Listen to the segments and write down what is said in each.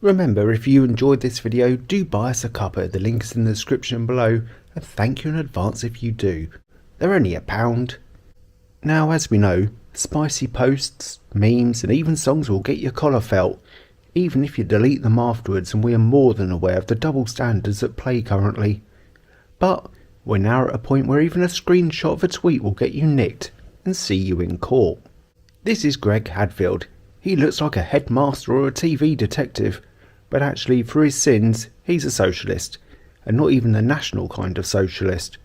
Remember, if you enjoyed this video, do buy us a cuppa. The link is in the description below, and thank you in advance if you do. They're only £1. Now, as we know, spicy posts, memes and even songs will get your collar felt, even if you delete them afterwards, and we are more than aware of the double standards at play currently. But we're now at a point where even a screenshot of a tweet will get you nicked and see you in court. This is Greg Hadfield. He looks like a headmaster or a TV detective, but actually for his sins he's a socialist, and not even the national kind of socialist.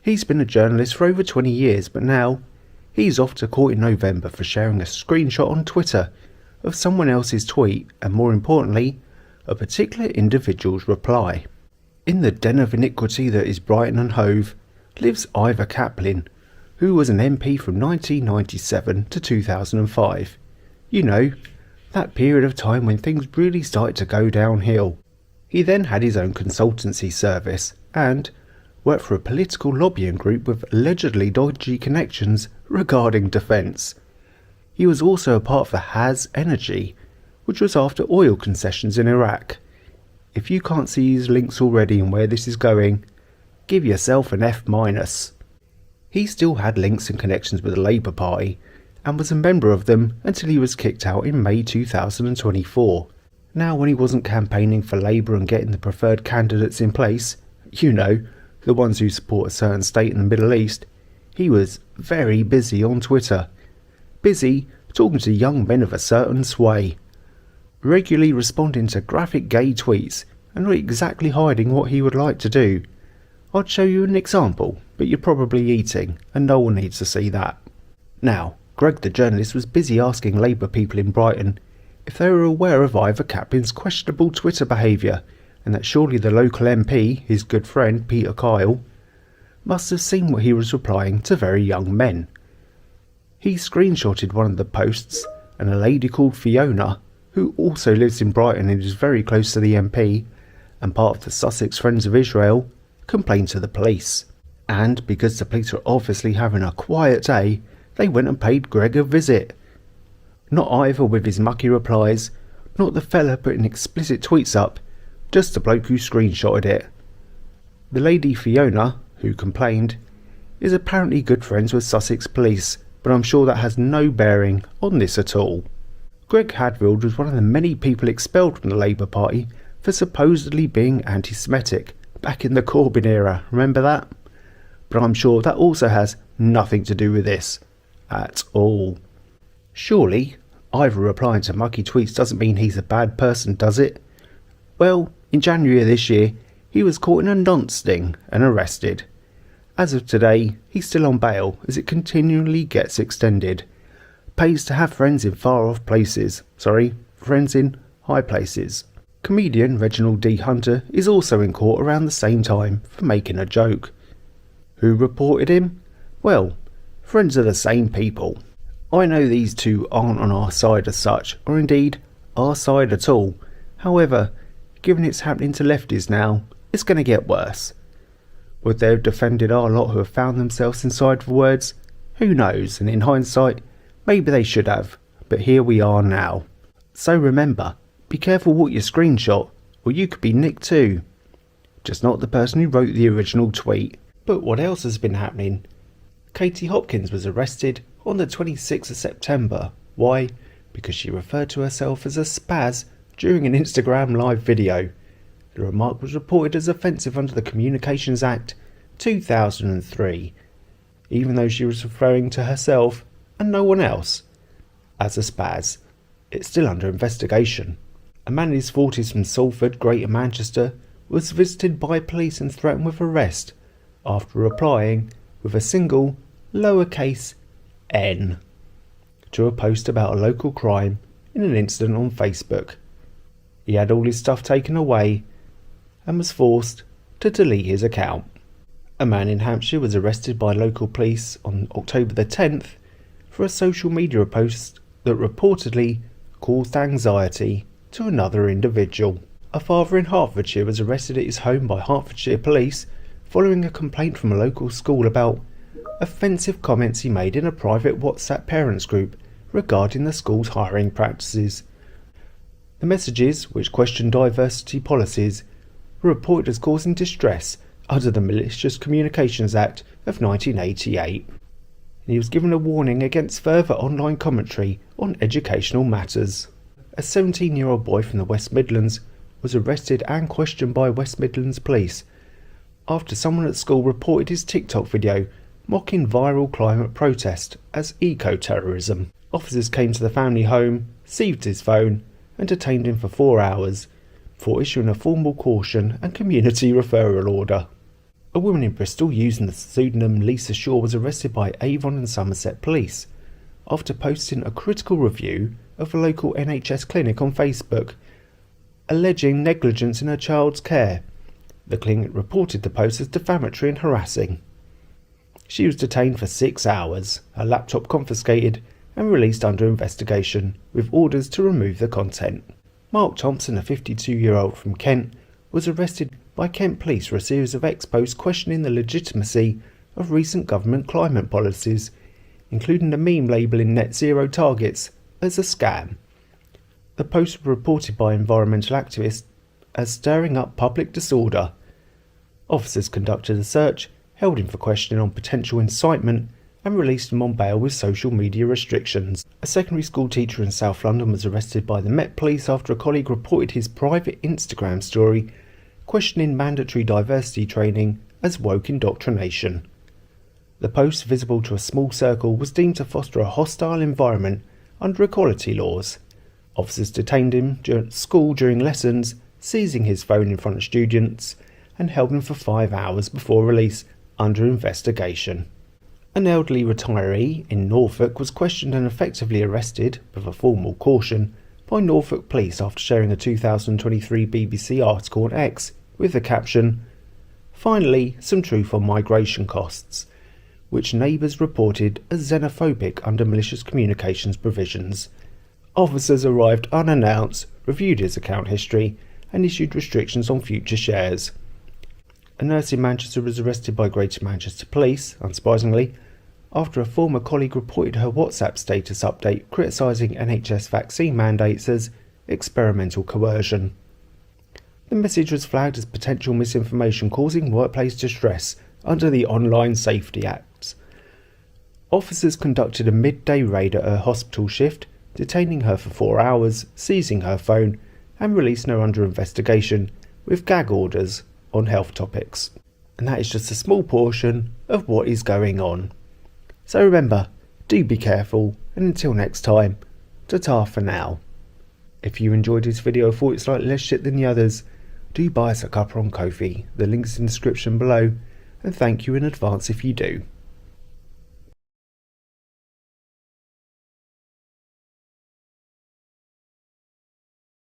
He's been a journalist for over 20 years, but now he's off to court in November for sharing a screenshot on Twitter of someone else's tweet, and more importantly, a particular individual's reply. In the den of iniquity that is Brighton and Hove lives Ivor Caplin, who was an MP from 1997 to 2005. You know, that period of time when things really started to go downhill. He then had his own consultancy service and worked for a political lobbying group with allegedly dodgy connections regarding defence. He was also a part of the Haz Energy, which was after oil concessions in Iraq. If you can't see his links already and where this is going, give yourself an F-. He still had links and connections with the Labour Party and was a member of them until he was kicked out in May 2024. Now, when he wasn't campaigning for Labour and getting the preferred candidates in place, you know, the ones who support a certain state in the Middle East, he was very busy on Twitter. Busy talking to young men of a certain sway, regularly responding to graphic gay tweets and not exactly hiding what he would like to do. I'd show you an example, but you're probably eating and no one needs to see that. Now, Greg the journalist was busy asking Labour people in Brighton if they were aware of Ivor Caplin's questionable Twitter behaviour, and that surely the local MP, his good friend Peter Kyle, must have seen what he was replying to very young men. He screenshotted one of the posts, and a lady called Fiona, who also lives in Brighton and is very close to the MP and part of the Sussex Friends of Israel, complained to the police. And because the police were obviously having a quiet day, they went and paid Greg a visit. Not Ivor with his mucky replies, not the fella putting explicit tweets up, just the bloke who screenshotted it. The lady Fiona, who complained, is apparently good friends with Sussex police, but I'm sure that has no bearing on this at all. Greg Hadfield was one of the many people expelled from the Labour Party for supposedly being anti-Semitic back in the Corbyn era, remember that? But I'm sure that also has nothing to do with this at all. Surely, Ivor replying to mucky tweets doesn't mean he's a bad person, does it? Well, in January of this year, he was caught in a nonce sting and arrested. As of today, he's still on bail as it continually gets extended. Pays to have friends in friends in high places. Comedian Reginald D. Hunter is also in court around the same time for making a joke. Who reported him? Well, friends of the same people. I know these two aren't on our side as such, or indeed our side at all. However, given it's happening to lefties now, it's going to get worse. Would they have defended our lot who have found themselves inside for words? Who knows, and in hindsight, maybe they should have, but here we are now. So remember, be careful what you screenshot, or you could be nicked too. Just not the person who wrote the original tweet. But what else has been happening? Katie Hopkins was arrested on the 26th of September. Why? Because she referred to herself as a spaz during an Instagram live video. The remark was reported as offensive under the Communications Act 2003, even though she was referring to herself and no one else as a spaz. It's still under investigation. A man in his 40s from Salford, Greater Manchester, was visited by police and threatened with arrest after replying with a single lowercase n to a post about a local crime in an incident on Facebook. He had all his stuff taken away and was forced to delete his account. A man in Hampshire was arrested by local police on October the 10th for a social media post that reportedly caused anxiety to another individual. A father in Hertfordshire was arrested at his home by Hertfordshire police following a complaint from a local school about offensive comments he made in a private WhatsApp parents group regarding the school's hiring practices. The messages, which questioned diversity policies, were reported as causing distress under the Malicious Communications Act of 1988. And he was given a warning against further online commentary on educational matters. A 17-year-old boy from the West Midlands was arrested and questioned by West Midlands police after someone at school reported his TikTok video mocking viral climate protest as eco-terrorism. Officers came to the family home, seized his phone and detained him for 4 hours before issuing a formal caution and community referral order. A woman in Bristol using the pseudonym Lisa Shaw was arrested by Avon and Somerset police after posting a critical review of a local NHS clinic on Facebook, alleging negligence in her child's care. The clinic reported the post as defamatory and harassing. She was detained for 6 hours, her laptop confiscated and released under investigation, with orders to remove the content. Mark Thompson, a 52-year-old from Kent, was arrested by Kent police for a series of ex-posts questioning the legitimacy of recent government climate policies, including the meme labelling net zero targets as a scam. The posts were reported by environmental activists as stirring up public disorder. Officers conducted a search, held him for questioning on potential incitement and released him on bail with social media restrictions. A secondary school teacher in South London was arrested by the Met Police after a colleague reported his private Instagram story questioning mandatory diversity training as woke indoctrination. The post, visible to a small circle, was deemed to foster a hostile environment under equality laws. Officers detained him at school during lessons, seizing his phone in front of students, and held him for 5 hours before release under investigation. An elderly retiree in Norfolk was questioned and effectively arrested, with a formal caution, by Norfolk police after sharing a 2023 BBC article on X with the caption, "Finally, some truth on migration costs," which neighbours reported as xenophobic under malicious communications provisions. Officers arrived unannounced, reviewed his account history and issued restrictions on future shares. A nurse in Manchester was arrested by Greater Manchester Police, unsurprisingly, after a former colleague reported her WhatsApp status update criticising NHS vaccine mandates as experimental coercion. The message was flagged as potential misinformation causing workplace distress under the Online Safety Act. Officers conducted a midday raid at her hospital shift, detaining her for 4 hours, seizing her phone and releasing her under investigation with gag orders on health topics. And that is just a small portion of what is going on. So remember, do be careful, and until next time, ta-ta for now. If you enjoyed this video or thought it's slightly less shit than the others, do buy us a cuppa on Ko-fi, the link's in the description below, and thank you in advance if you do.